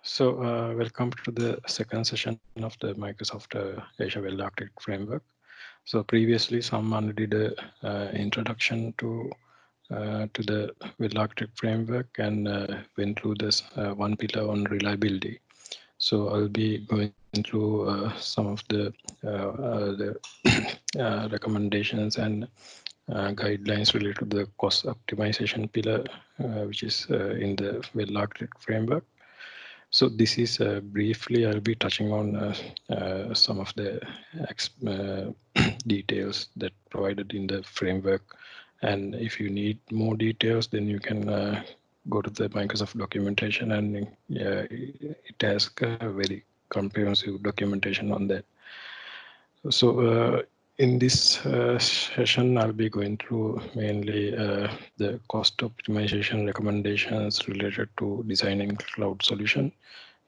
So welcome to the second session of the Microsoft Azure Well Architected Framework. So previously, someone did a introduction to the Well Architected Framework and went through this one pillar on reliability. So I'll be going through some of the recommendations and guidelines related to the cost optimization pillar, which is in the Well Architected Framework. So this is briefly, I'll be touching on some of the details that provided in the framework. And if you need more details, then you can go to the Microsoft documentation, and it has a very comprehensive documentation on that. So in this session, I'll be going through mainly the cost optimization recommendations related to designing cloud solution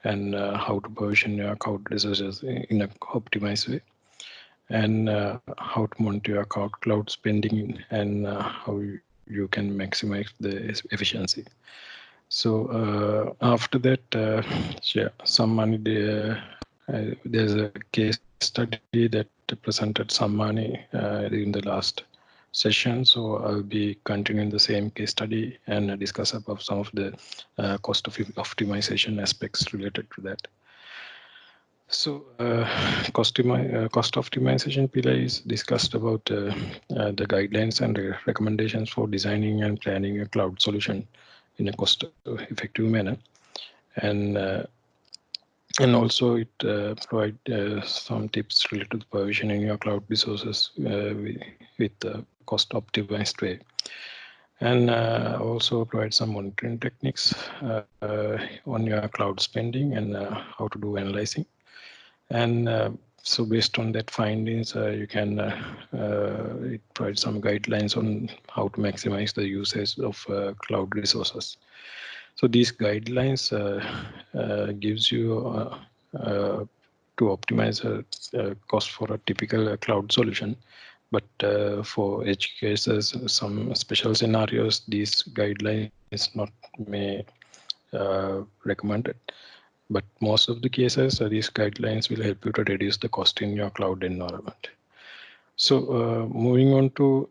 and how to provision your cloud resources in an optimized way, and how to monitor your cloud spending, and how you can maximize the efficiency. So after that, yeah, some money there's a case study that presented some money in the last session. So I'll be continuing the same case study and discuss about some of the cost of optimization aspects related to that. So cost optimization pillar is discussed about the guidelines and the recommendations for designing and planning a cloud solution in a cost-effective manner. And also it provide some tips related to provisioning your cloud resources with cost optimized way. And also provide some monitoring techniques on your cloud spending and how to do analyzing. And so based on that findings, you can it provide some guidelines on how to maximize the usage of cloud resources. So these guidelines gives you to optimize a cost for a typical cloud solution. But for edge cases, some special scenarios, these guidelines not may recommended. But most of the cases, these guidelines will help you to reduce the cost in your cloud environment. So moving on to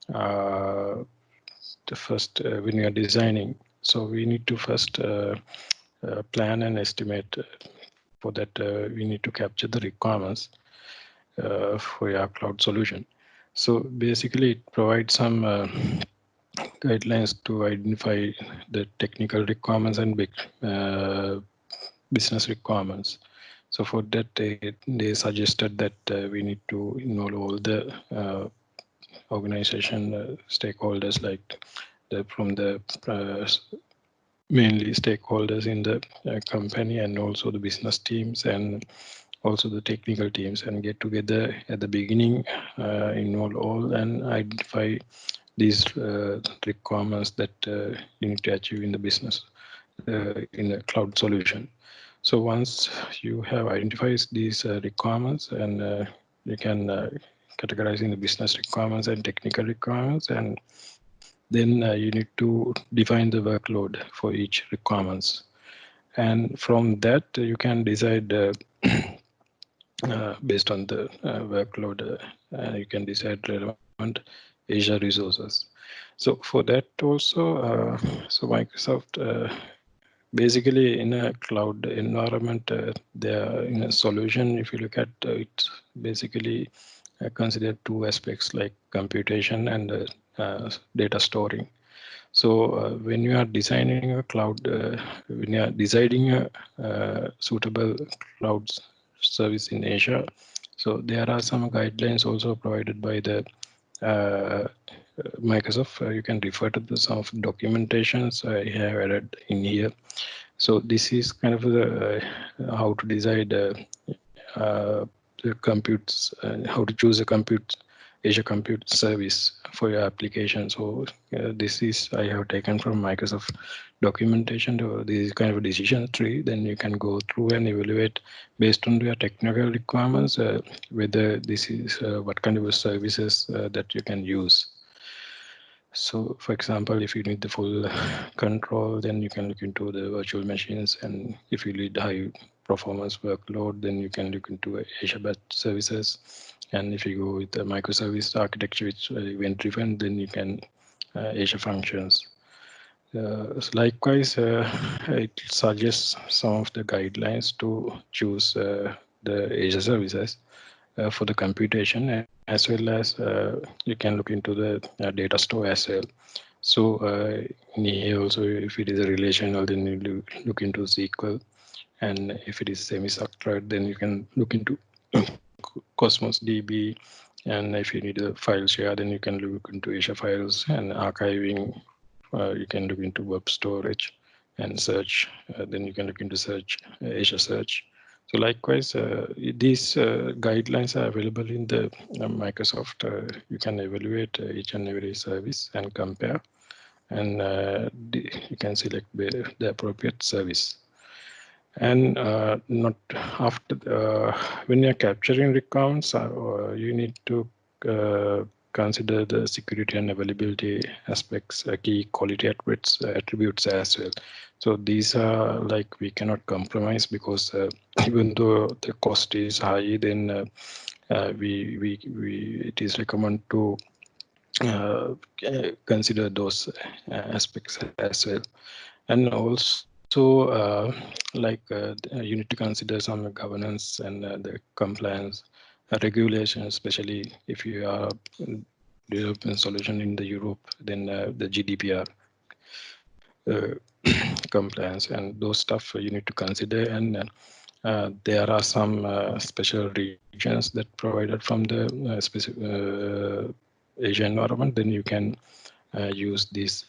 the first, when you are designing, so we need to first plan and estimate. For that, we need to capture the requirements for your cloud solution. So basically, it provides some guidelines to identify the technical requirements and big business requirements. So for that, they suggested that we need to involve all the organization stakeholders, like from the mainly stakeholders in the company, and also the business teams and also the technical teams, and get together at the beginning, involve all and identify these requirements that you need to achieve in the business in a cloud solution. So once you have identified these requirements, and you can categorize in the business requirements and technical requirements, and then you need to define the workload for each requirements. And from that, you can decide based on the workload, you can decide relevant Azure resources. So for that also, so Microsoft basically in a cloud environment, there in a solution, if you look at it, basically consider two aspects like computation and data storing. So when you are designing a cloud, when you are designing a suitable cloud service in Asia, so there are some guidelines also provided by the Microsoft. You can refer to some of the documentations I have added in here. So this is kind of the how to design the computes, how to choose a Azure Compute service for your application. So this is I have taken from Microsoft documentation. To this kind of a decision tree. Then you can go through and evaluate based on your technical requirements whether this is what kind of services that you can use. So for example, if you need the full control, then you can look into the virtual machines. And if you need high performance workload, then you can look into Azure Batch Services. And if you go with the microservice architecture, which is event driven, then you can Azure Functions. So likewise, it suggests some of the guidelines to choose the Azure services for the computation, as well as you can look into the data store as well. So here also, if it is a relational, then you look into SQL, and if it is semi-structured, then you can look into Cosmos DB. And if you need a file share, then you can look into Azure Files and archiving. You can look into web storage and search. Then you can look into search, Azure Search. So likewise, these guidelines are available in the Microsoft. You can evaluate each and every service and compare, and you can select the appropriate service. And not after when you're capturing requirements, you need to consider the security and availability aspects, key quality attributes as well. So these are like we cannot compromise, because even though the cost is high, then it is recommended to consider those aspects as well. And also you need to consider some governance and the compliance regulation, especially if you are developing solution in the Europe, then the GDPR compliance and those stuff you need to consider. And there are some special regions that provided from the specific Asia environment. Then you can use these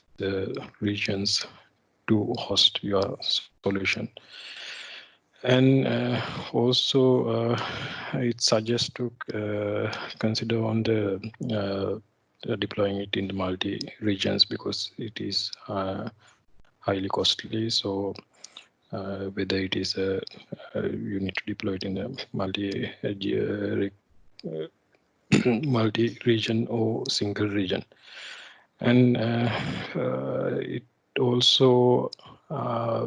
regions to host your solution. And also it suggests to consider on the deploying it in the multi regions, because it is highly costly. So whether it is you need to deploy it in the multi region or single region. And it also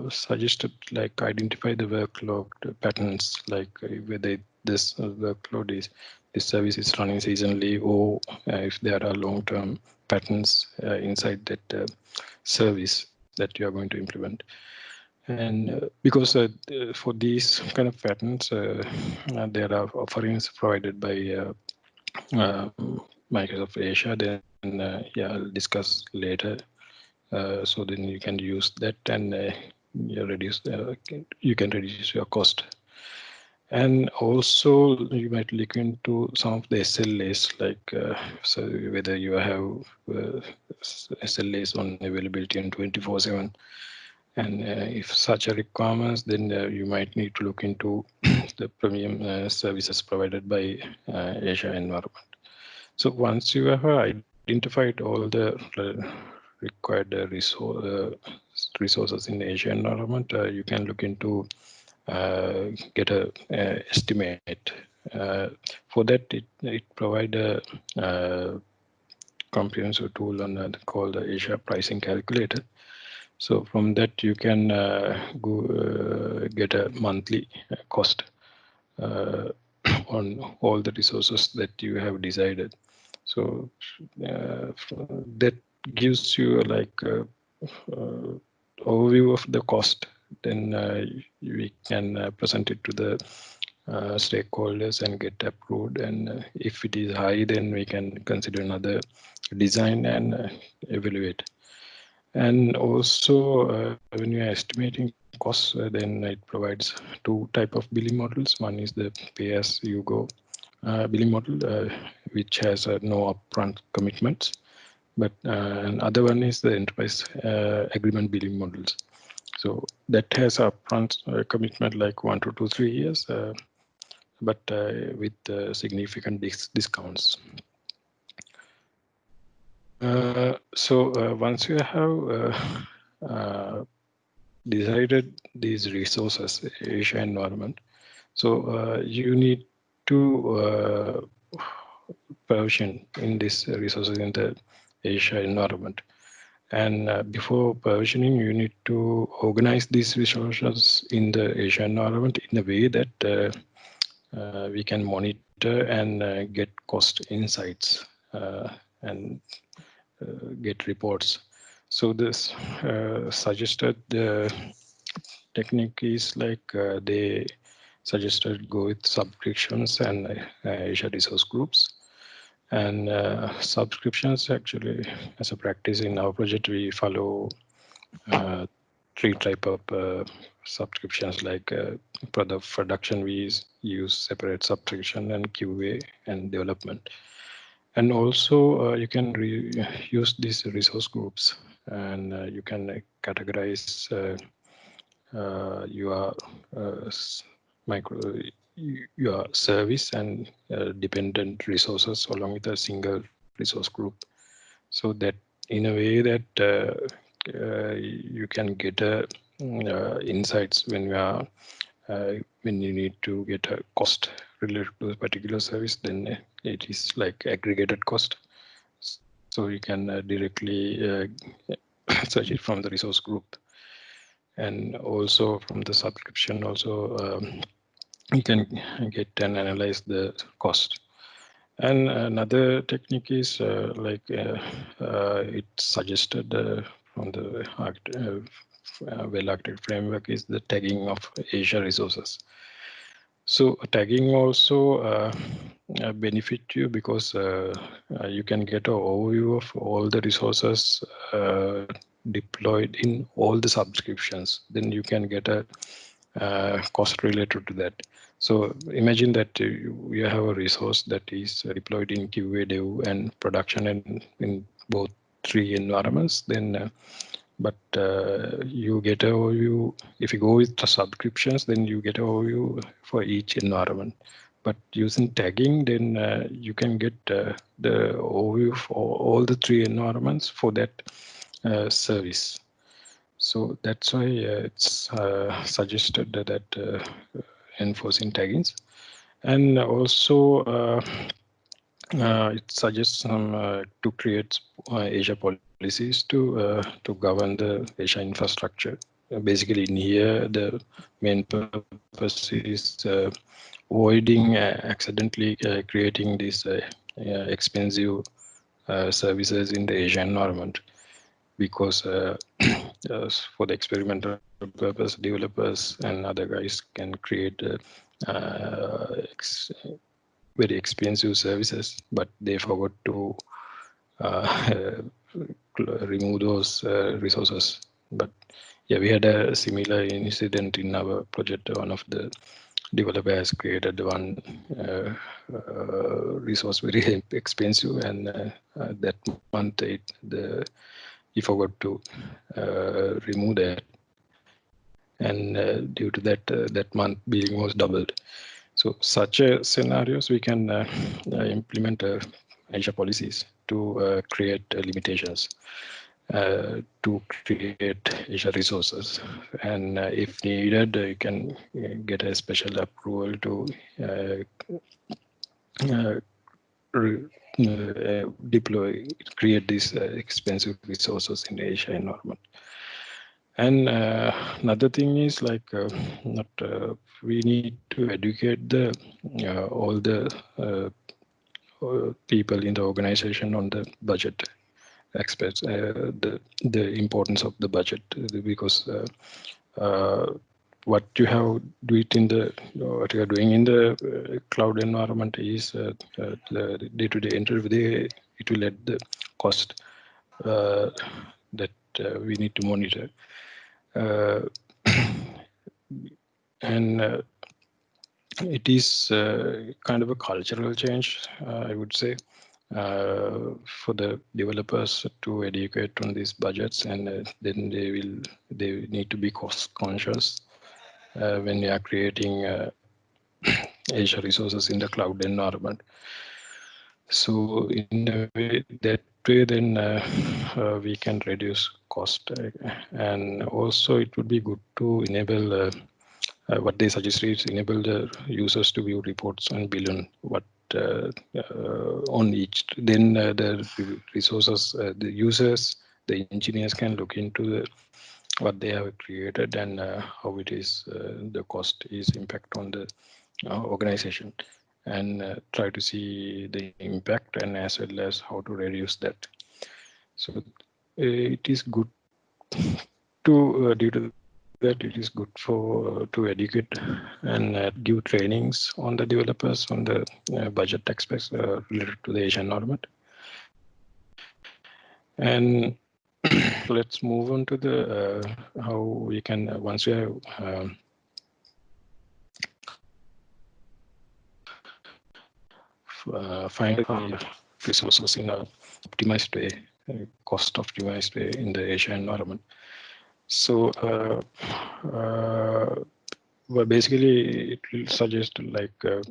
suggested like identify the workload patterns, like whether this workload is this service is running seasonally, or if there are long-term patterns inside that service that you are going to implement. And because for these kind of patterns, there are offerings provided by Microsoft Azure. Then yeah, I'll discuss later. So then you can use that, and you can reduce your cost. And also you might look into some of the SLAs, like so whether you have SLAs on availability on 24/7. And if such a requirements, then you might need to look into the premium services provided by Azure Environment. So once you have identified all the required resources in Azure Environment, you can look into get a estimate. For that, it provide a comprehensive tool on called the Azure Pricing Calculator. So from that, you can go get a monthly cost on all the resources that you have decided. So that gives you like overview of the cost. Then we can present it to the stakeholders and get approved. And if it is high, then we can consider another design and evaluate. And also when you are estimating costs, then it provides two type of billing models. One is the pay as you go billing model, which has no upfront commitments. But another one is the enterprise agreement billing models. So that has upfront commitment like 1 to 3 years, but with significant discounts. So once you have decided these resources, Azure environment, so you need to provision in these resources in the Azure environment. And before provisioning, you need to organize these resources in the Azure environment in a way that we can monitor and get cost insights and get reports. So this suggested technique is like they suggested go with subscriptions and Azure resource groups. And subscriptions, actually, as a practice in our project, we follow three type of subscriptions. Like for the production, we use separate subscription and QA and development. And also you can use these resource groups, and you can categorize your micro your service and dependent resources along with a single resource group, so that in a way that you can get insights when you are when you need to get a cost related to a particular service, then it is like aggregated cost. So you can directly search it from the resource group. And also from the subscription also you can get and analyze the cost. And another technique is it suggested from the Well Architected Framework is the tagging of Azure resources. So tagging also benefit you because you can get an overview of all the resources deployed in all the subscriptions. Then you can get a cost related to that. So imagine that you have a resource that is deployed in QA, Dev, and production, and in both three environments. Then but you get a overview. If you go with the subscriptions, then you get a overview for each environment. But using tagging, then you can get the overview for all the three environments for that service. So that's why it's suggested that enforcing taggings. And also it suggests some to create Azure policies to govern the Azure infrastructure. Basically, in here, the main purpose is avoiding accidentally creating these expensive services in the Azure environment, because for the experimental purpose, developers and other guys can create very expensive services, but they forgot to remove those resources. But yeah, we had a similar incident in our project. One of the developer has created one resource very expensive, and that month he forgot to remove that, and due to that, that month billing was doubled. So such scenarios we can implement Azure policies to create limitations to create Azure resources, and if needed, you can get a special approval to deploy, create these expensive resources in the Azure environment. And another thing is like not we need to educate the all the people in the organization on the budget aspects, the importance of the budget, because what you have do it in the what you are doing in the cloud environment is the day-to-day entry. It will add the cost that we need to monitor. And it is kind of a cultural change, I would say, for the developers to educate on these budgets, and then they need to be cost conscious when they are creating Azure resources in the cloud environment. So in a way, that way, then we can reduce cost, and also it would be good to enable what they suggest is enable the users to view reports and build on what on each. Then the resources, the users, the engineers can look into what they have created and how it is the cost is impact on the organization, and try to see the impact and as well as how to reduce that. So it is good to due to that it is good for to educate and give trainings on the developers on the budget aspects related to the Asian environment. And let's move on to the how we can once we have find resources in a optimized way, cost optimized way in the Asia environment. So well, basically it will suggest like to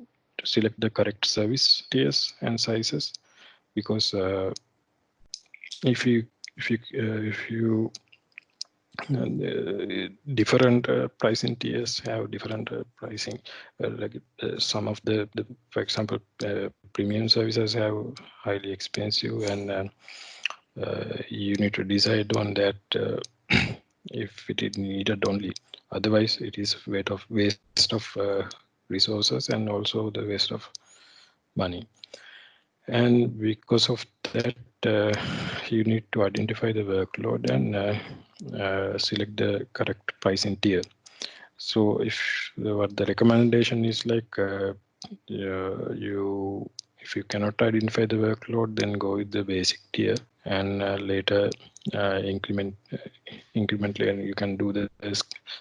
select the correct service tiers and sizes, because if you different pricing tiers have different pricing. Like some of the for example, premium services have highly expensive, and you need to decide on that if it is needed only. Otherwise, it is waste of resources and also the waste of money. And because of that, you need to identify the workload and select the correct pricing tier. So if what the recommendation is like, if you cannot identify the workload, then go with the basic tier, and later incrementally, and you can do the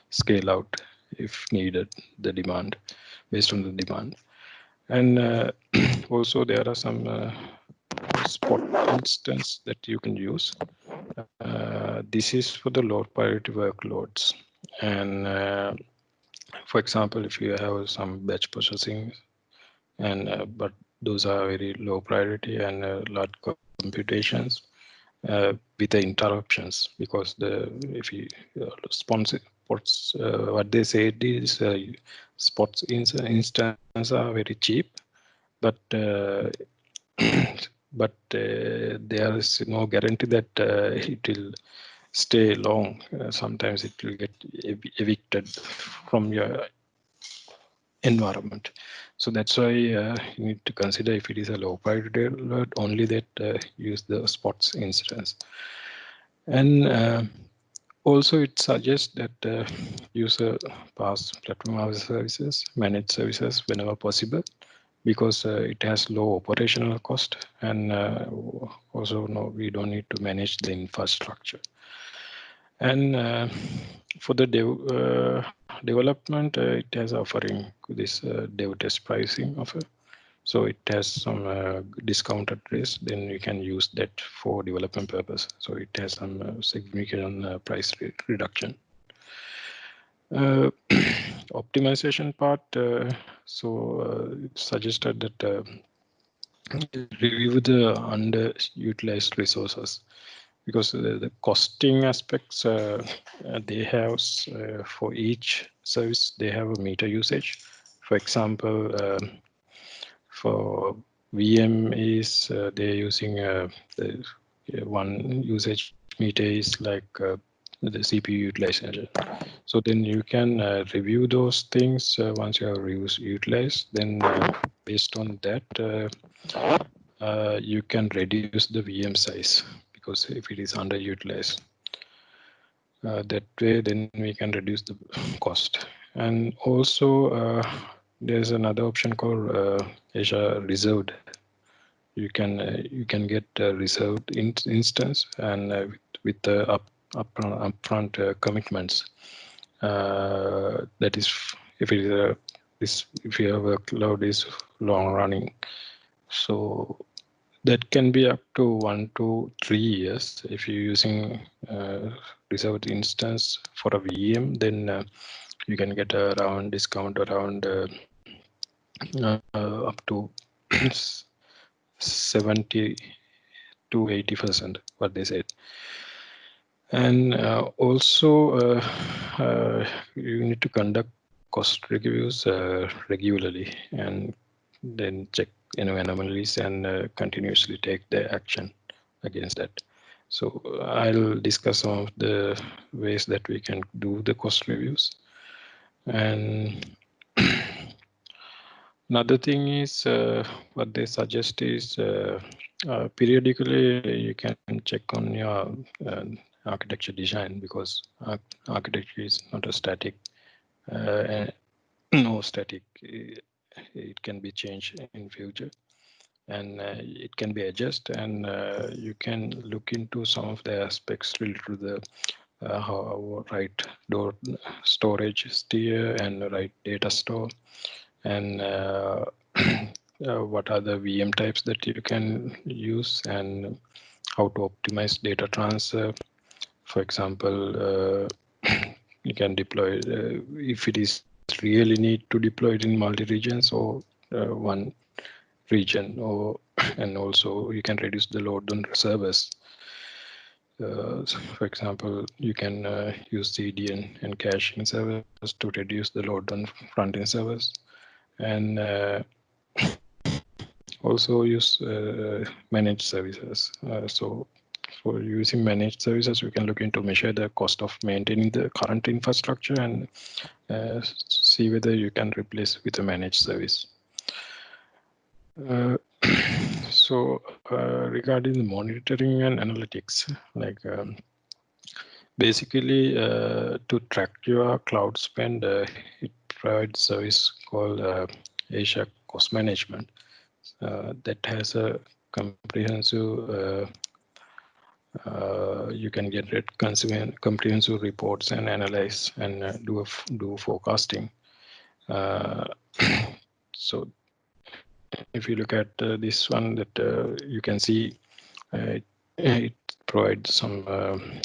scale out if needed, the demand based on the demand. And also there are some spot instance that you can use. This is for the low priority workloads. And for example, if you have some batch processing, and but those are very low priority and large computations with the interruptions, because if you sponsor what they say is spots instance are very cheap, but but there is no guarantee that it will stay long. Sometimes it will get evicted from your environment. So that's why you need to consider, if it is a low priority alert, only that use the spots instance. And also it suggests that user pass platform as services, managed services whenever possible, because it has low operational cost, and also we don't need to manage the infrastructure. And for the development, it has offering this dev test pricing offer. So it has some discounted rates, then you can use that for development purpose. So it has some significant price reduction. Optimization part, it's suggested that review the underutilized resources, because the costing aspects they have for each service, they have a meter usage. For example, for VM is they're using the one usage meter is like the CPU utilization. So then you can review those things once you have utilized. Then based on that, you can reduce the VM size, because if it is underutilized, that way then we can reduce the cost. And also there's another option called Azure Reserved. You can get a reserved instance, and with the upfront commitments. That is, if it is if your workload is long running, so that can be up to 1 to 3 years. If you're using reserved instance for a VM, then you can get around discount around up to 70 to 80%, what they said. And also you need to conduct cost reviews regularly, and then check anomalies and continuously take the action against that. So I'll discuss some of the ways that we can do the cost reviews. And another thing is what they suggest is periodically you can check on your architecture design, because architecture is not a static, no static. It can be changed in future, and it can be adjusted, and you can look into some of the aspects related to the how right door storage steer and right data store, and what are the VM types that you can use, and how to optimize data transfer. For example, you can deploy if it is really need to deploy it in multi-regions or one region, or and also you can reduce the load on servers. For example, you can use CDN and caching servers to reduce the load on front-end servers, and also use managed services. So for using managed services, we can look into measure the cost of maintaining the current infrastructure and see whether you can replace with a managed service. So regarding the monitoring and analytics, like basically to track your cloud spend, it provides service called Azure Cost Management that has a comprehensive you can generate comprehensive reports and analyze and do forecasting. So if you look at this one, that you can see it provides some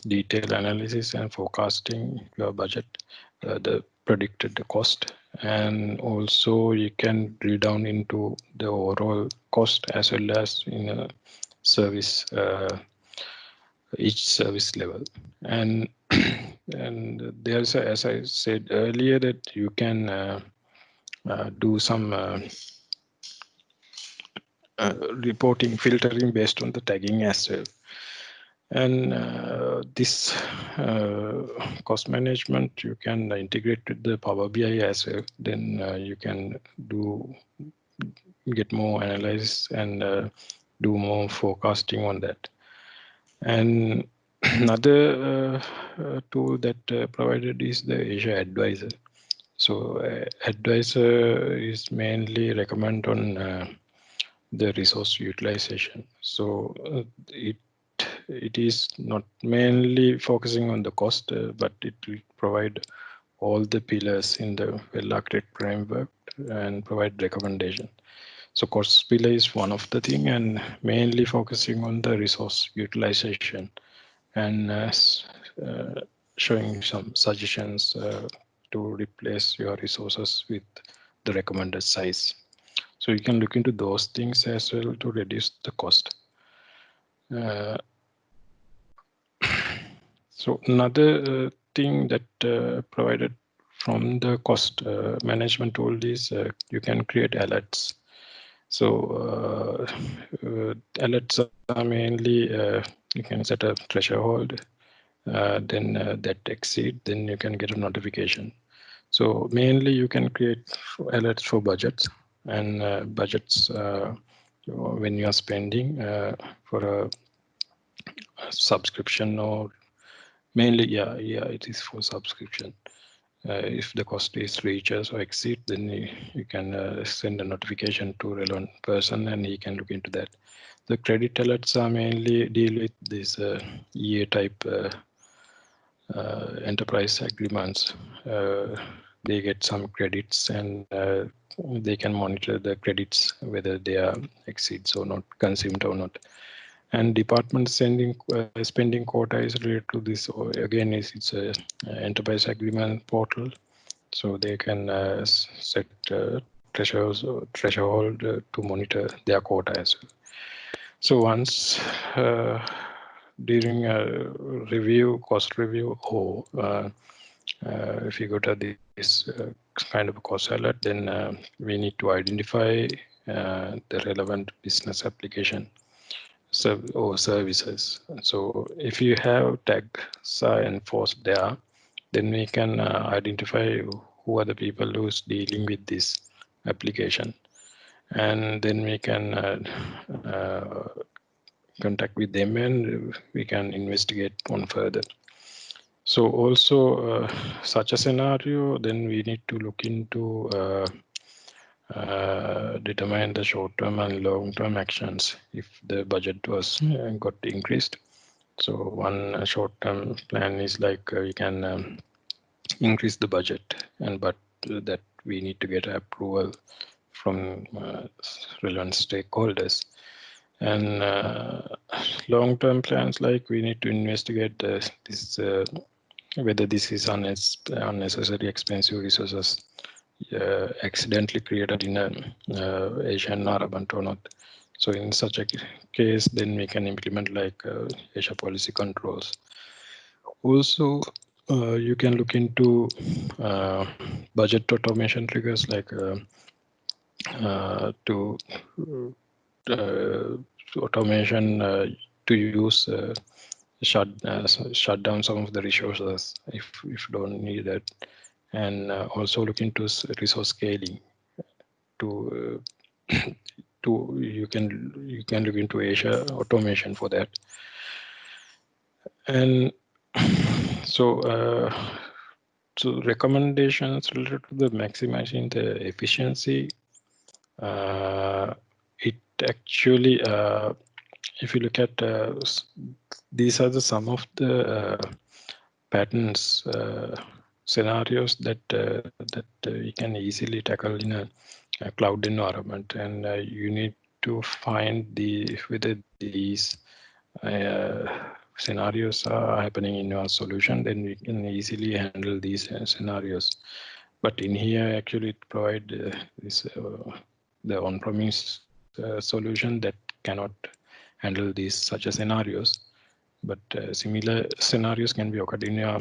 detailed analysis and forecasting your budget, the predicted cost, and also you can drill down into the overall cost as well as in a service, each service level. And and there's as I said earlier, that you can do some reporting filtering based on the tagging as well. And this cost management you can integrate with the Power BI as well. Then you can get more analysis and do more forecasting on that. And another tool that provided is the Azure Advisor. So Advisor is mainly recommend on the resource utilization. So it is not mainly focusing on the cost, but it will provide all the pillars in the well architected framework and provide recommendation. So cost pillar is one of the thing, and mainly focusing on the resource utilization and showing some suggestions to replace your resources with the recommended size. So you can look into those things as well to reduce the cost. So another thing that provided from the cost management tool is you can create alerts. So alerts are mainly you can set a threshold, then that exceed, then you can get a notification. So mainly you can create alerts for budgets, and budgets when you are spending for a subscription, or mainly it is for subscription. If the cost is reaches or exceed, then you can send a notification to relevant person and he can look into that. The credit alerts are mainly deal with this EA type enterprise agreements. They get some credits, and they can monitor the credits whether they are exceeds or not, consumed or not. And department spending quota is related to this. Again, it's a enterprise agreement portal, so they can set threshold to monitor their quota as well. So once during a review, cost review, or if you go to this kind of cost alert, then we need to identify the relevant business application or services. So if you have tags enforced there, then we can identify who are the people who's dealing with this application, and then we can contact with them and we can investigate on further. So also such a scenario, then we need to look into determine the short-term and long-term actions if the budget was got increased. So one short-term plan is like we can increase the budget, but that we need to get approval from relevant stakeholders. And long-term plans, like we need to investigate this whether this is unnecessary expensive resources accidentally created in an Asian environment or not. So in such a case, then we can implement like Asia policy controls. Also, you can look into budget automation triggers, like to automation to use shut down some of the resources if you don't need that, and also look into resource scaling to you can look into Asia automation for that. And so so recommendations related to the maximizing the efficiency, it actually if you look at these are some of the patterns scenarios that you can easily tackle in a cloud environment, and you need to find whether these scenarios are happening in your solution. Then we can easily handle these scenarios. But in here, actually, it provides the on-premise solution that cannot handle these such a scenarios. But similar scenarios can be occurred in your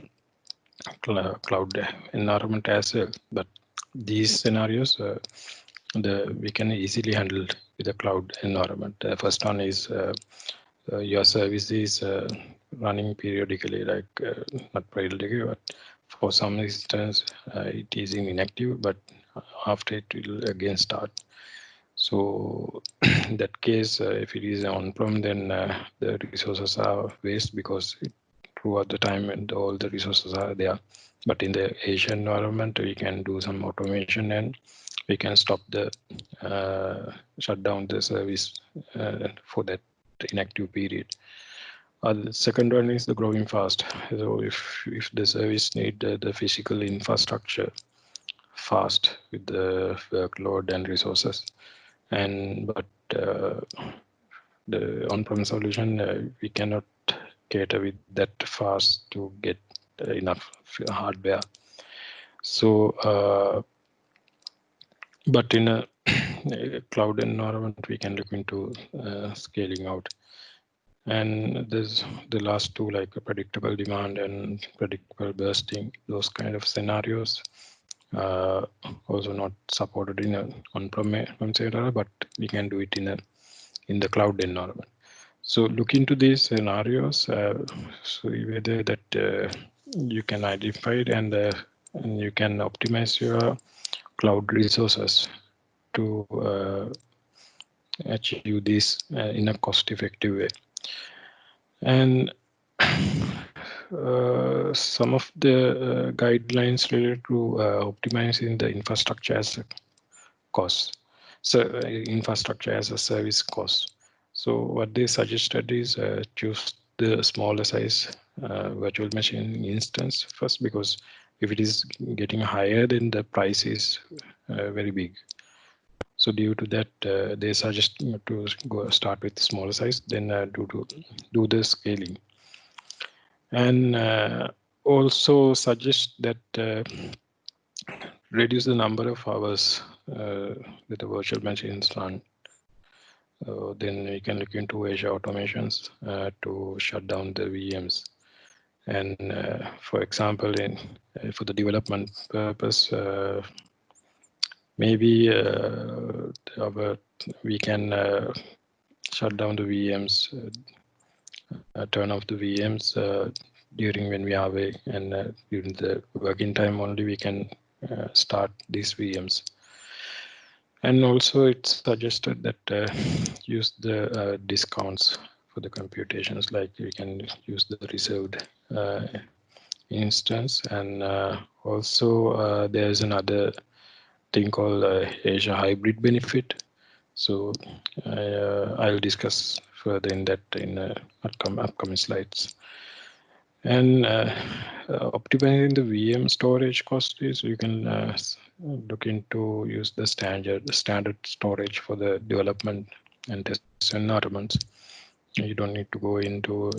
cloud environment as well. But these scenarios, we can easily handle with the cloud environment. The first one is your service is running periodically, like not periodically, but for some instance it is inactive, but after it will again start. So in that case, if it is on-prem, then the resources are waste because throughout the time and all the resources are there. But in the Asian environment, we can do some automation and we can stop the shut down the service for that inactive period. The second one is the growing fast. So if the service need the physical infrastructure fast with the workload and resources, but the on-prem solution, we cannot cater with that fast to get enough hardware. So but in a cloud environment, we can look into scaling out. And there's the last two, like a predictable demand and predictable bursting. Those kind of scenarios also not supported in an on-prem scenario, but we can do it in the cloud environment. So look into these scenarios, so whether that you can identify it, and you can optimize your cloud resources to achieve this in a cost-effective way. And some of the guidelines related to optimizing the infrastructure as a cost. So infrastructure as a service cost. So what they suggested is choose the smaller size virtual machine instance first, because if it is getting higher, then the price is very big. So due to that, they suggest to go start with smaller size, then do the scaling, and also suggest that reduce the number of hours that the virtual machines run. Then we can look into Azure automations to shut down the VMs. And for example, for the development purpose, maybe we can shut down the VMs, turn off the VMs during when we are away, and during the working time only we can start these VMs. And also it's suggested that use the discounts for the computations, like we can use the reserved instance. And also there's another thing called Azure hybrid benefit. So I'll discuss further in that in upcoming slides. And optimizing the VM storage cost is you can look into use the standard storage for the development and test environments. You don't need to go into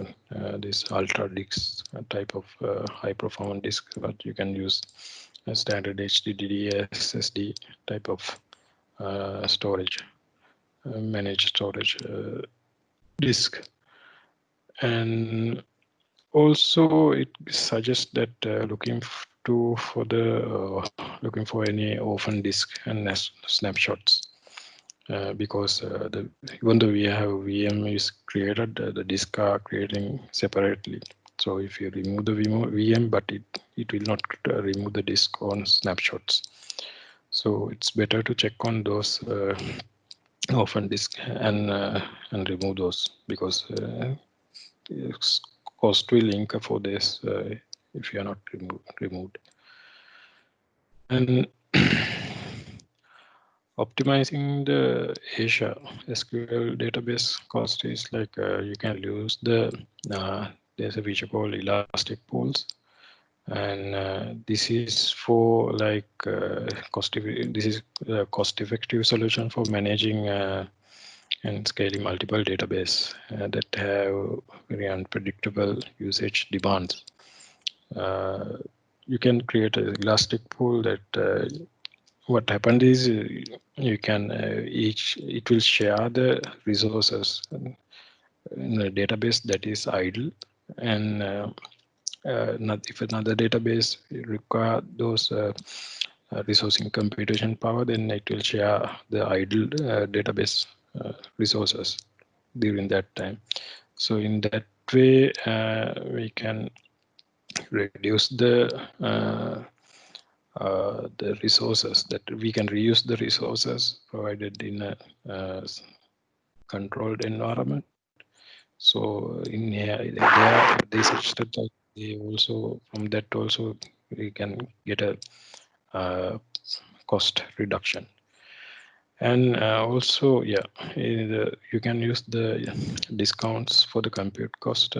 this ultra disk type of high performance disk, but you can use a standard HDD SSD type of storage, managed storage disk. And also it suggests that looking for any orphan disk and snapshots. Because even though we have VM is created, the disk are creating separately. So if you remove the VM, but it will not remove the disk on snapshots. So it's better to check on those orphan disk and remove those, because cost will incur for this if you are not removed. And optimizing the Azure SQL database cost is like you can use the there's a feature called elastic pools, and this is for like this is a cost-effective solution for managing and scaling multiple database that have very unpredictable usage demands. You can create an elastic pool that what happened is you can it will share the resources in a database that is idle, and if another database require those resourcing computation power, then it will share the idle database resources during that time. So in that way we can reduce the resources, that we can reuse the resources provided in a controlled environment. So in here they suggested that they also, from that also we can get a cost reduction. And also, yeah, you can use the discounts for the compute cost.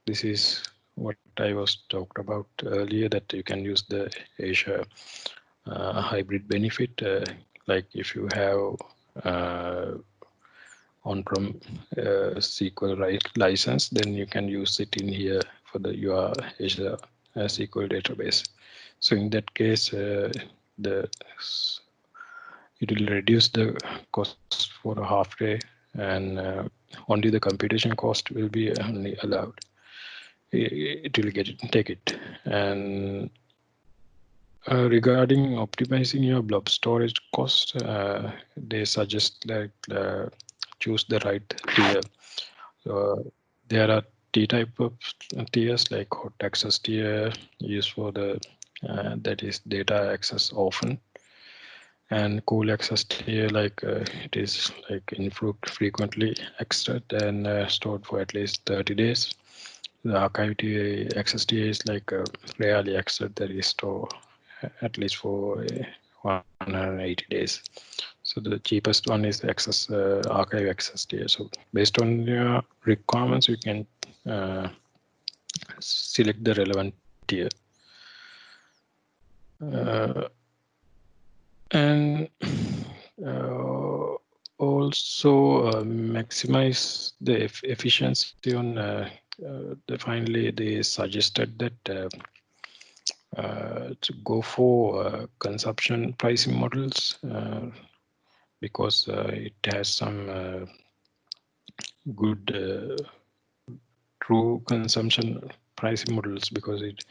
This is what I was talked about earlier, that you can use the Azure hybrid benefit. Like if you have on-prem SQL license, then you can use it in here for your Azure SQL database. So in that case, it will reduce the cost for a half day, and only the computation cost will be only allowed. It will take it. And regarding optimizing your blob storage cost, they suggest like choose the right tier. There are type of tiers, like hot access tier used for the that is data access often, and cool access tier like it is like infrequently accessed and stored for at least 30 days. The archive tier, access tier is like rarely accessed, that is stored at least for 180 days. So the cheapest one is access archive access tier. So based on your requirements, you can select the relevant tier. And also maximize the efficiency on finally they suggested that to go for consumption pricing models, because it has some good true consumption pricing models, because it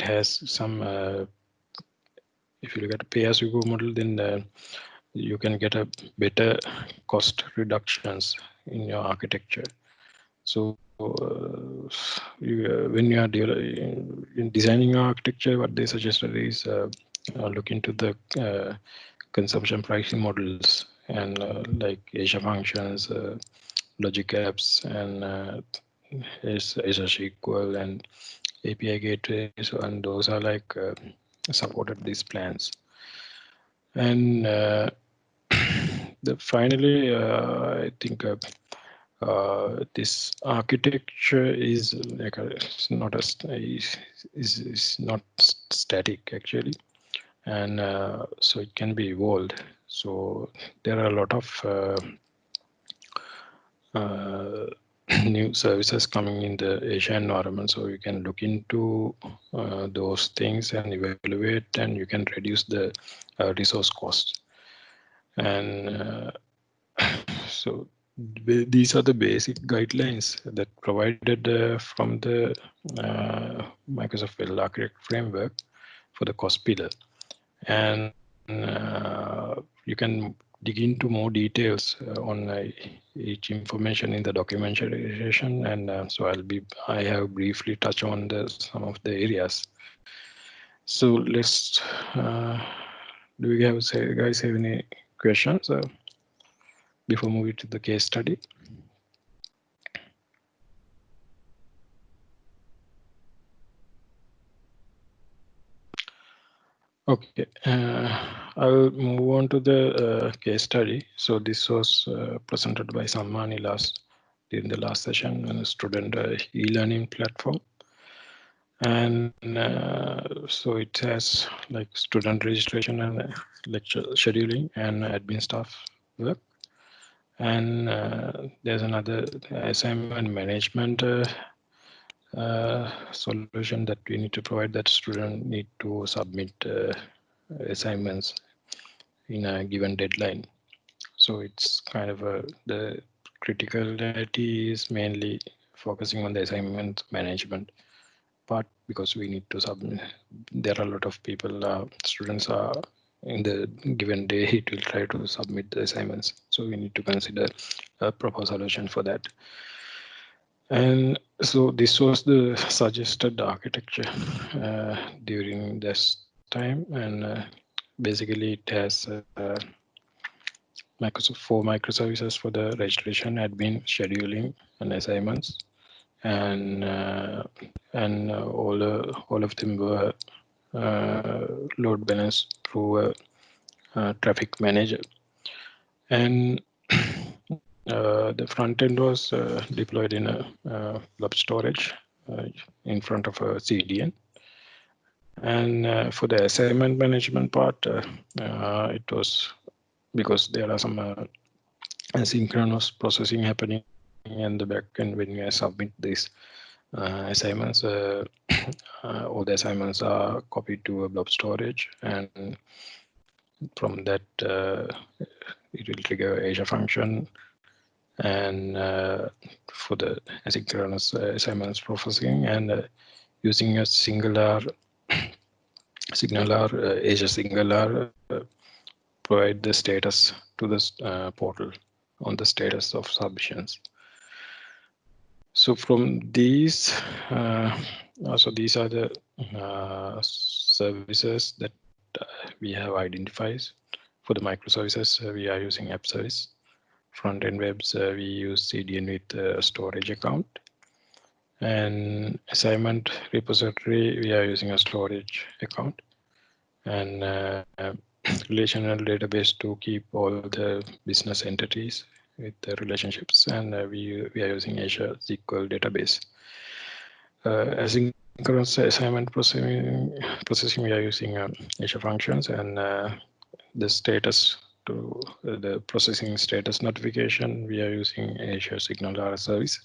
has some if you look at a pay-as-you-go model, then you can get a better cost reductions in your architecture. So when you are in designing your architecture, what they suggested is look into the consumption pricing models and like Azure functions, logic apps, and Azure SQL and API gateways, and those are like supported these plans. And finally, I think this architecture is like it's not is not static actually, and so it can be evolved. So there are a lot of new services coming in the Azure environment, so you can look into those things and evaluate, and you can reduce the resource cost. And so these are the basic guidelines that provided from the Microsoft Well Architected Framework for the cost pillar. And you can dig into more details on each information in the documentation, and so I have briefly touched on some of the areas. So let's do we have guys have any questions before moving to the case study? Okay, I'll move on to the case study. So this was presented by Sammani during the last session on a student e-learning platform. And so it has like student registration and lecture scheduling and admin staff work. And there's another assignment management solution that we need to provide, that student need to submit assignments in a given deadline. So it's kind of the criticality is mainly focusing on the assignment management part, because we need to submit. There are a lot of people, students are in the given day, it will try to submit the assignments. So we need to consider a proper solution for that. And so this was the suggested architecture during this time, and basically it has four microservices for the registration, admin, scheduling, and assignments, and all of them were load balanced through a traffic manager. And the front end was deployed in a blob storage in front of a CDN. And for the assignment management part, it was because there are some asynchronous processing happening in the backend when you submit these assignments. All the assignments are copied to a blob storage, and from that it will trigger Azure function, and for the asynchronous assignments processing, and using a singular Azure singular provide the status to this portal on the status of submissions. So from these, so these are the services that we have identified. For the microservices, we are using app service. Front-end webs, we use CDN with storage account. And assignment repository, we are using a storage account. And relational database to keep all the business entities with the relationships, and we are using Azure SQL database. Asynchronous assignment processing, we are using Azure functions, and the status to the processing status notification, we are using Azure Signal service.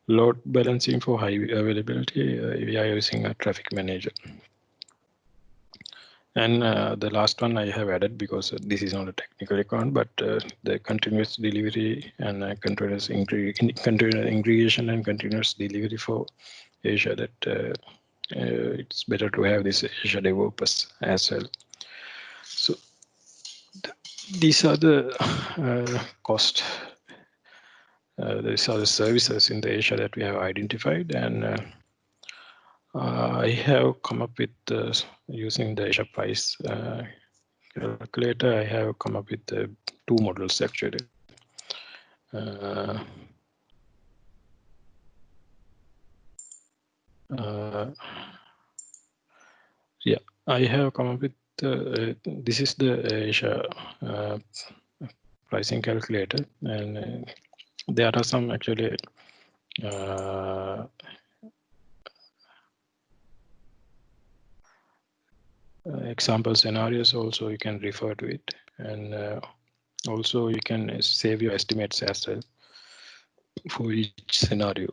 Load balancing for high availability, we are using a traffic manager. And the last one I have added, because this is not a technical account, but the continuous delivery and continuous integration and continuous delivery for Azure, that it's better to have this Azure DevOps as well. these are the cost. These are the services in the Azure that we have identified, and I have come up with using the Azure price calculator. I have come up with two models actually. Yeah, I have come up with this is the Azure pricing calculator, and there are some actually example scenarios also. You can refer to it, and also you can save your estimates as well for each scenario,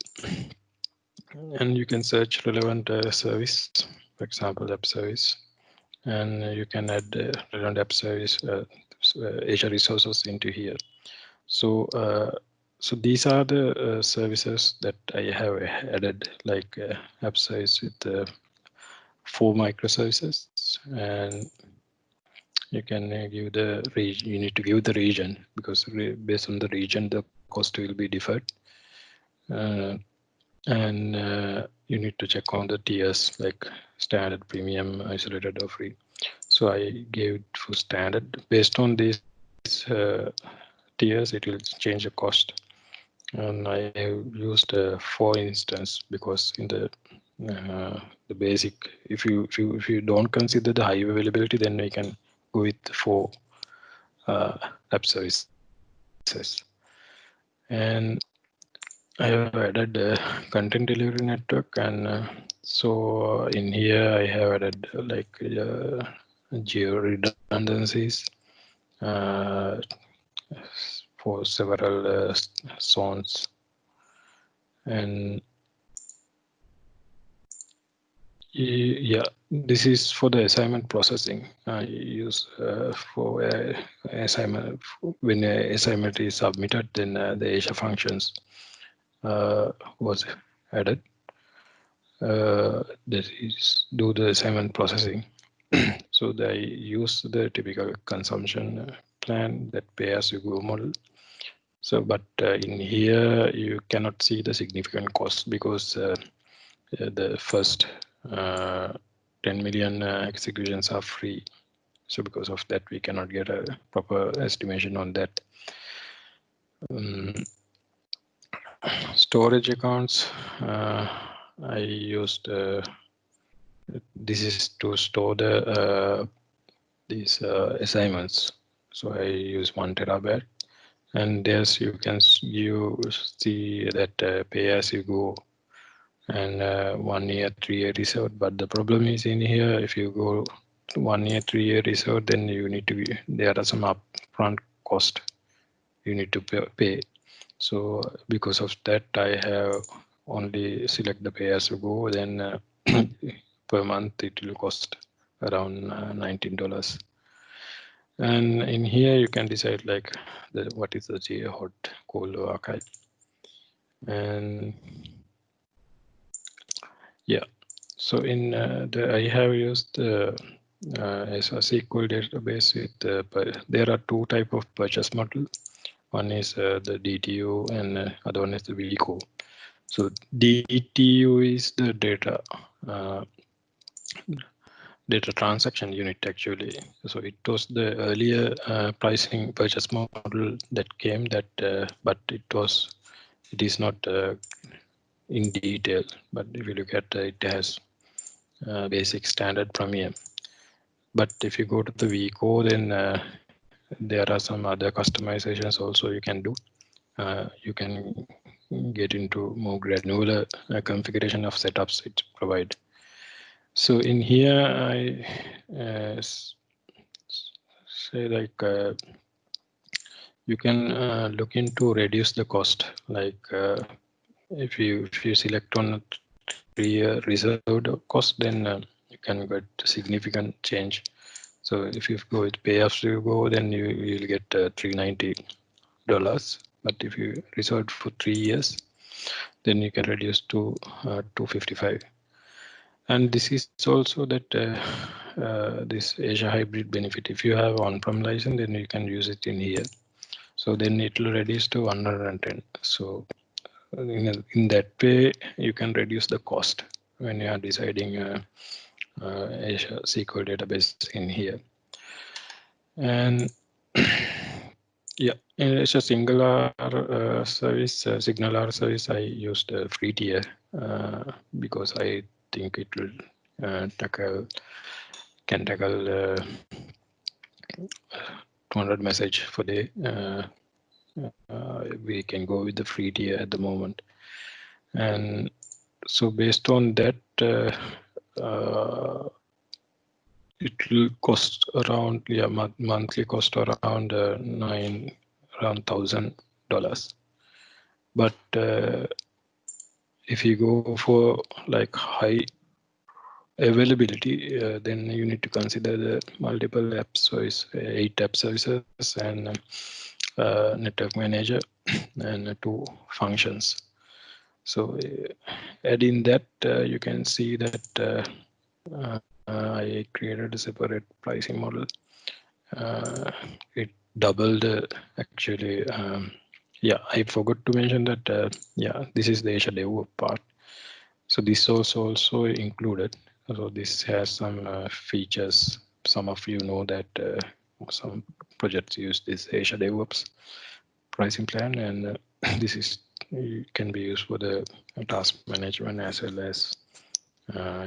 and you can search relevant service, for example app service, and you can add relevant app service Azure resources into here. So so these are the services that I have added, like app service with 4 microservices, and you can give the region. You need to give the region, because based on the region the cost will be deferred, and you need to check on the tiers like standard, premium, isolated, or free. So I gave it for standard. Based on these tiers, it will change the cost. And I have used for instance, because in the basic, if you don't consider the high availability, then we can go with 4 app services. And I have added content delivery network, and so in here I have added like geo redundancies for several zones, and yeah, this is for the assignment processing. I use for assignment. When an assignment is submitted, then the Azure functions was added. That is do the assignment processing. So they use the typical consumption plan, that pay-as-you-go model. So, but in here you cannot see the significant cost, because the first 10 million executions are free. So because of that, we cannot get a proper estimation on that. Storage accounts, I used this is to store the these assignments. So I use 1 terabyte, and there's you see that pay as you go, and 1 year, 3 year reserved. But the problem is in here, if you go 1 year, 3 year reserved, then you need to there are some upfront cost you need to pay. So because of that, I have only select the pay as you go, then per month it will cost around $19. And in here you can decide like what is the hot, cold, or archive. And yeah, so in I have used as a SQL database with there are 2 type of purchase model. One is the DTU, and other one is the VCO. So DTU is the data transaction unit actually. So it was the earlier pricing purchase model that came, but it is not in detail. But if you look at it has basic, standard, premium. But if you go to the VCO, then there are some other customizations also you can do. You can get into more granular configuration of setups it provide. So in here, I say like you can look into reduce the cost. Like if you select on 3 year reserved cost, then you can get significant change. So if you go with pay as you go, then you will get $390. But if you reserve for 3 years, then you can reduce to $255. And this is also that this Azure hybrid benefit. If you have on-prem license, then you can use it in here. So then it will reduce to 110. So in that way, you can reduce the cost when you are deciding Azure SQL database in here. And yeah, it's a singular service, Signal R service. I used a free tier because I think it will can tackle 200 message for day. We can go with the free tier at the moment. And so based on that, it will cost around, yeah, monthly cost around around $1,000. But if you go for like high availability, then you need to consider the multiple apps. So it's 8 app services and network manager and 2 functions. So adding that, you can see that I created a separate pricing model. It doubled actually. Yeah, I forgot to mention that. Yeah, this is the Azure DevOps part. So this also included. So this has some features. Some of you know that some projects use this Azure DevOps pricing plan, and this is can be used for the task management as well as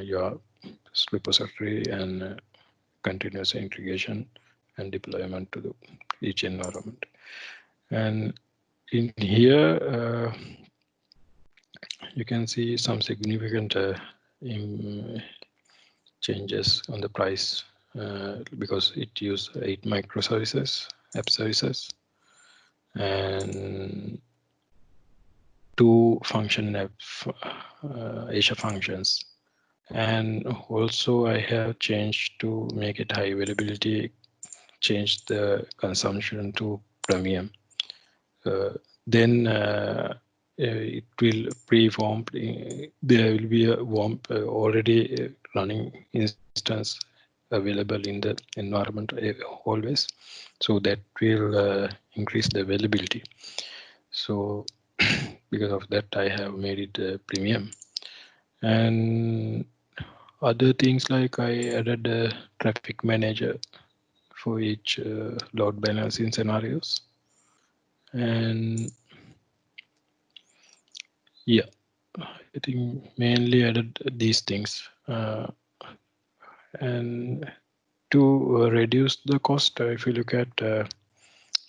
your repository and continuous integration and deployment to each environment. And in here, you can see some significant changes on the price because it uses 8 microservices, app services, and 2 function app Azure functions. And also I have changed to make it high availability, change the consumption to premium. Then it will pre-warm. There will be a warm already running instance available in the environment always. So that will increase the availability. So because of that, I have made it premium. And other things like I added a traffic manager for each load balancing scenarios. And yeah, I think mainly added these things. And to reduce the cost, if you look at,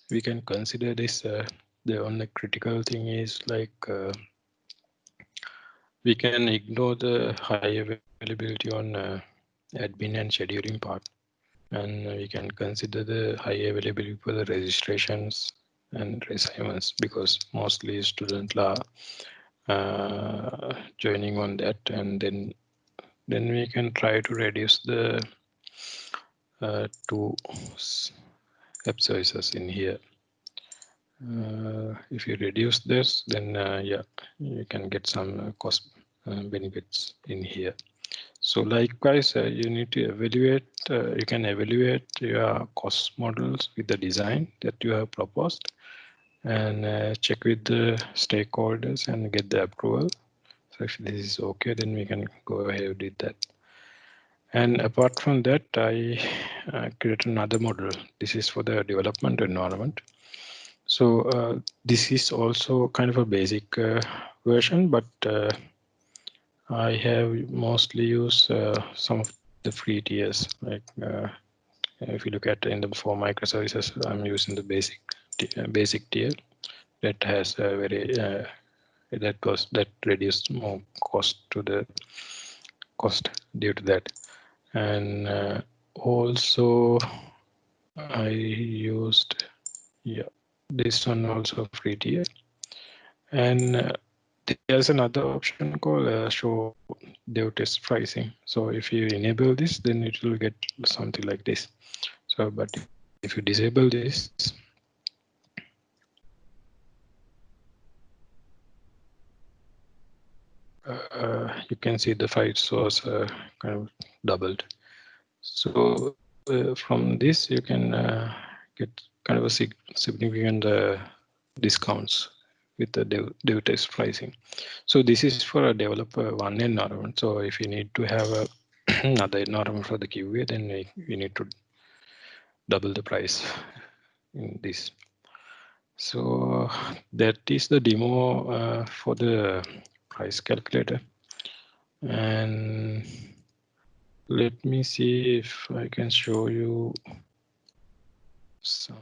we can consider this, the only critical thing is like, we can ignore the high availability on admin and scheduling part. And we can consider the high availability for the registrations and assignments because mostly students are joining on that, and then we can try to reduce the 2 app services in here. If you reduce this, then yeah, you can get some cost benefits in here. So likewise, you need to evaluate, you can evaluate your cost models with the design that you have proposed and check with the stakeholders and get the approval. So if this is okay, then we can go ahead with that. And apart from that, I created another model. This is for the development environment. So this is also kind of a basic version, but I have mostly used some of the free tiers. Like if you look at in the 4 microservices, I'm using the basic tier that has a very that reduced more cost to the cost due to that. And also I used this one also free tier, and there's another option called show dev test pricing. So if you enable this, then it will get something like this. So but if you disable this, you can see the file source kind of doubled. So from this, you can get kind of a significant discounts with the DevTest pricing. So this is for a developer one environment. So if you need to have a another environment for the QA, then we need to double the price in this. So that is the demo for the price calculator. And let me see if I can show you some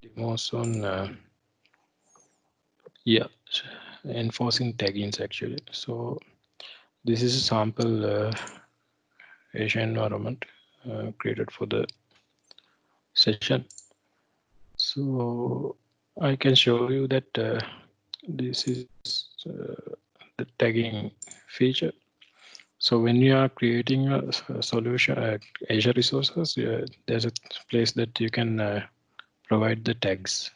demos on enforcing taggings actually. So this is a sample Azure environment created for the session. So I can show you that this is the tagging feature. So when you are creating a solution, Azure resources, there's a place that you can provide the tags.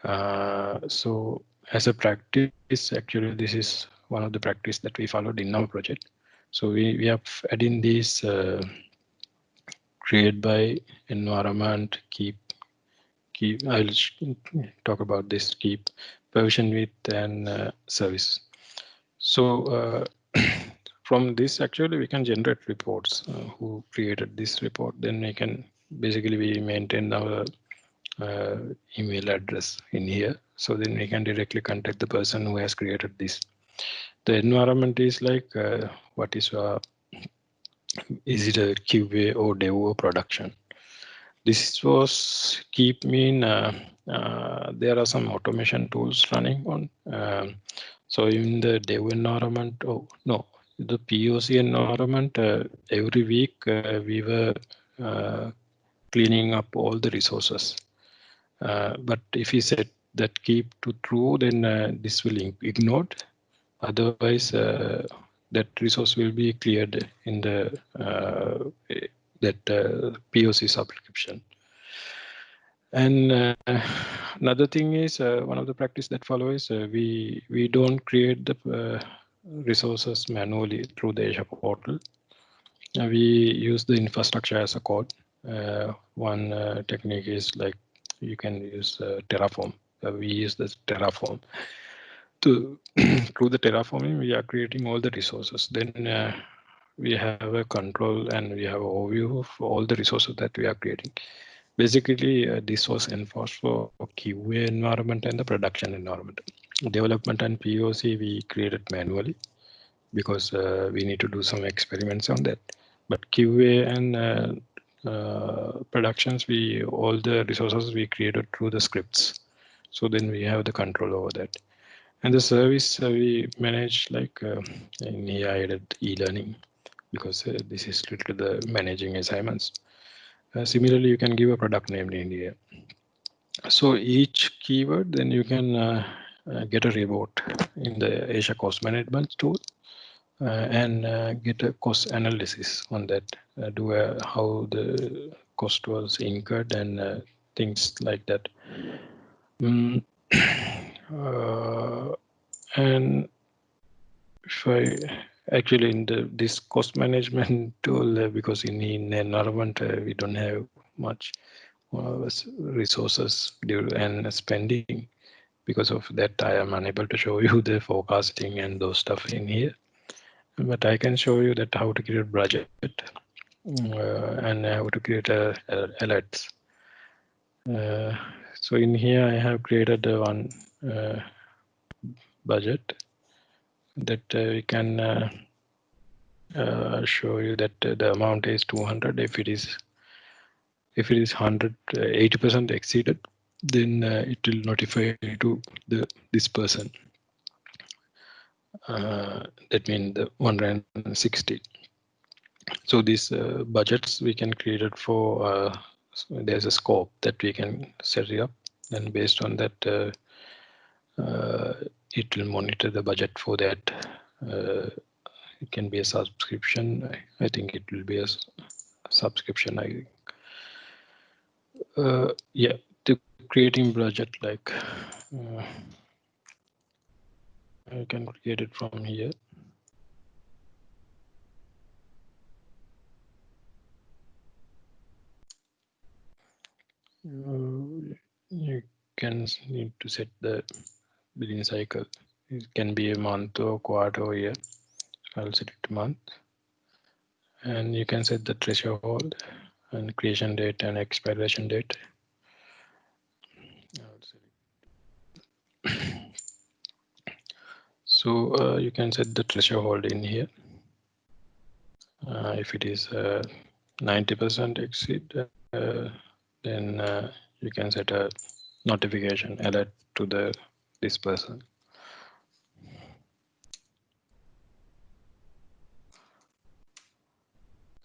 So as a practice, actually, this is one of the practice that we followed in our project. So we have adding these create by environment, keep. I'll talk about this keep, permission width, and service. So from this, actually, we can generate reports. Who created this report? Then we can basically we maintain our email address in here. So then we can directly contact the person who has created this. The environment is like what is it a QA or dev or production? This was keep mean there are some automation tools running on. So in the dev environment, oh no, the POC environment, every week we were cleaning up all the resources. But if we set that keep to true, then this will ignored. Otherwise, that resource will be cleared in the that POC subscription. And another thing is one of the practice that follows we don't create the resources manually through the Azure portal. We use the infrastructure as a code. One technique is like you can use Terraform. We use this Terraform to through the terraforming we are creating all the resources. Then we have a control and we have an overview of all the resources that we are creating. Basically this was enforced for QA environment and the production environment. Development and POC we created manually because we need to do some experiments on that. But QA and productions, we all the resources we created through the scripts. So then we have the control over that. And the service we manage like in here I added e-learning because this is related to the managing assignments. Similarly, you can give a product name in here. So each keyword, then you can get a report in the Azure Cost Management tool and get a cost analysis on that. Do how the cost was incurred and things like that. And if I actually in this cost management tool, because in environment we don't have much resources and spending. Because of that, I am unable to show you the forecasting and those stuff in here. But I can show you that how to create budget and how to create alerts. So in here, I have created one budget that we can show you that the amount is 200. If it is 100, 80% exceeded, then it will notify to this person. That means the 160. So these budgets we can create it for. There's a scope that we can set it up, and based on that, it will monitor the budget for that. It can be a subscription. I think it will be a subscription. Yeah, to creating budget like I can create it from here. You can need to set the billing cycle. It can be a month or quarter or year. I'll set it to month. And you can set the threshold and creation date and expiration date. So you can set the threshold in here. If it is 90% exceed, then you can set a notification alert to this person.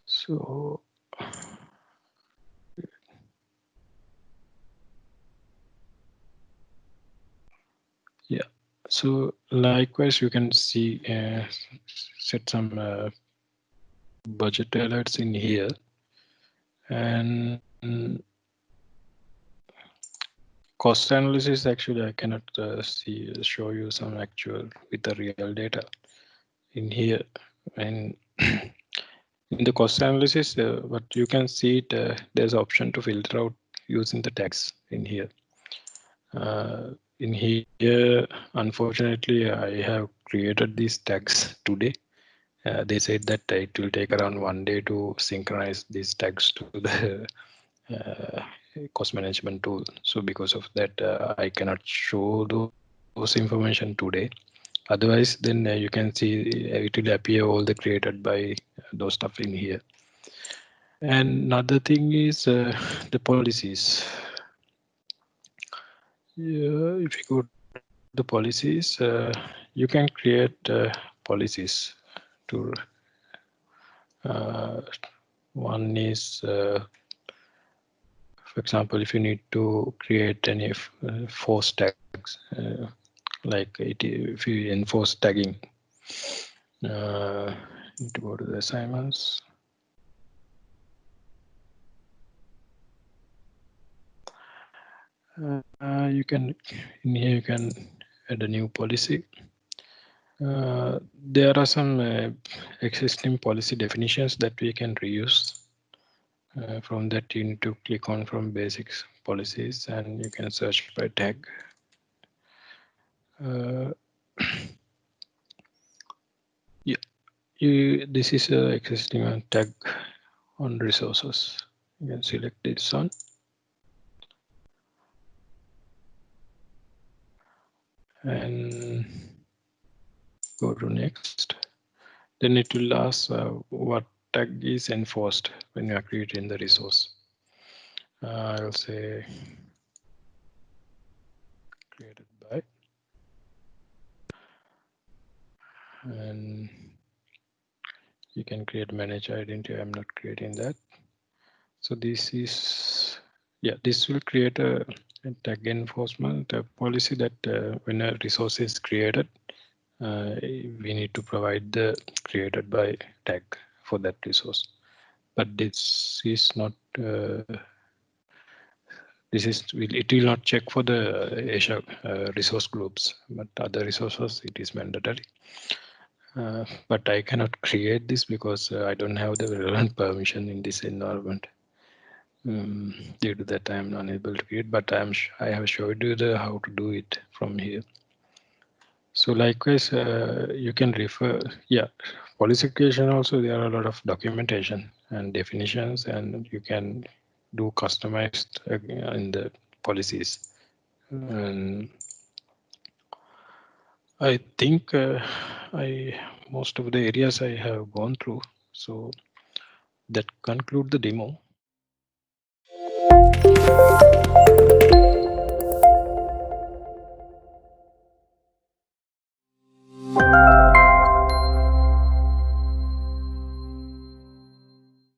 So yeah, so likewise you can see set some budget alerts in here, and cost analysis. Actually, I cannot show you some actual with the real data in here. And in the cost analysis, what you can see it, there's an option to filter out using the tags in here. In here, unfortunately, I have created these tags today. They said that it will take around 1 day to synchronize these tags to the cost management tool. So because of that, I cannot show those information today. Otherwise, then you can see it will appear all the created by those stuff in here. And another thing is the policies. Yeah, if you go to the policies, you can create policies to one is, for example, if you need to create any force tags, like if you enforce tagging, need to go to the assignments. You can in here you can add a new policy. There are some existing policy definitions that we can reuse. From that, you need to click on from basics policies, and you can search by tag. Yeah, this is a existing tag on resources. You can select this one. And go to next. Then it will ask what tag is enforced when you are creating the resource. I'll say created by, and you can create manage identity. I'm not creating that. So this is, yeah, this will create a tag enforcement policy that when a resource is created, we need to provide the created by tag for that resource. But this is not, it will not check for the Azure resource groups, but other resources, it is mandatory. But I cannot create this because I don't have the relevant permission in this environment. Due to that, I am unable to create, but I have showed you how to do it from here. So likewise, you can refer, yeah, policy creation also, there are a lot of documentation and definitions, and you can do customized in the policies. And I think most of the areas I have gone through. So that conclude the demo.